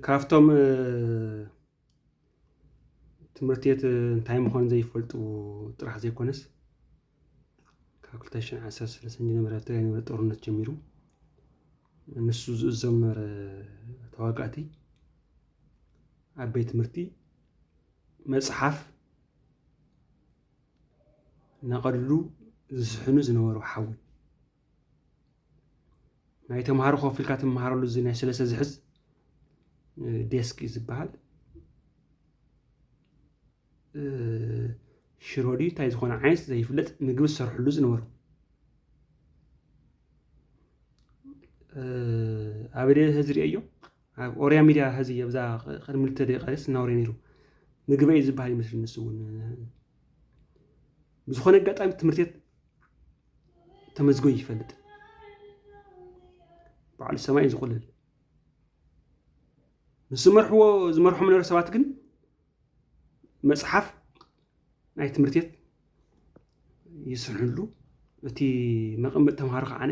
ካፍቶም ትምህርት ቤት እንታይ ምዃኑ ዘይፈልጡ ጥራሕ ዘይኮነስ ካብ 2013 ጀሚሩ ትግራይ ነበረ ጦርነት ጀሚሩ ንሱ ዝእዞም ነበረ ተዋጋእቲ ኣብ ቤት ትምህርቲ መጽሓፍ ናቐድሉ ዝስሕኑ ዝነበሩ ሓዊ ናይ ተምሃሮ ኮፍ ኢልካ ትመሃረሉ እዚ ናይ ሰለስተ ዝሕዝ ዴስክ ዝበሃል ሽሮዲ እንታይ ዝኾነ ዓይንስ ዘይፍለጥ ምግቢ ዝሰርሕሉ ዝነበሩ ኣብ ህዚ ሪአዮ ኣብ ኦርያ ሚድያ ህዚ ኣብዛ ቅድሚ 2 ደቂቃ እናወረየ ነይሩ ምግቢ እዩ ዝበሃል ይመስል ንሱ እውን ብዝኾነ ኣጋጣሚ ትምህርት ቤት ተመዝጎ ይፈልጥ በዓል ሰማይ ዝቁልል ዝመርሖም ነበሩ ሰባት ግን መጽሓፍ ናይ ትምህርት ቤት ይስሕሉ እቲ መቐመጥ ተምሃሮ ከዓነ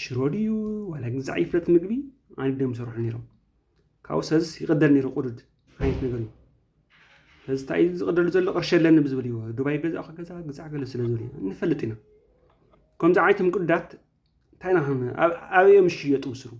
ሽሮድዩ ዋላ ግን ዝዓይፍለት ምግቢ ኣንቢዶም ይሰርሑ ነይሮም ካብኡ ሰዝ ይቕደል ነይሩ ቁዱድ ዓይነት ነገር እዩ ሰዝ እንታይ ዝቕደሉ ዘሎ ቅርሺ የለኒ ብዝብል እዩ ዱባይ ገዛእኹ ገዛ ግዛዕ ገለ ስለ ዝብል እዩ ንፈልጥ ኢና ከምዚ ዓይነት ምቅዳት እንታይ ኢና ኣብ እዮም ዝሽየጡ ምስሩ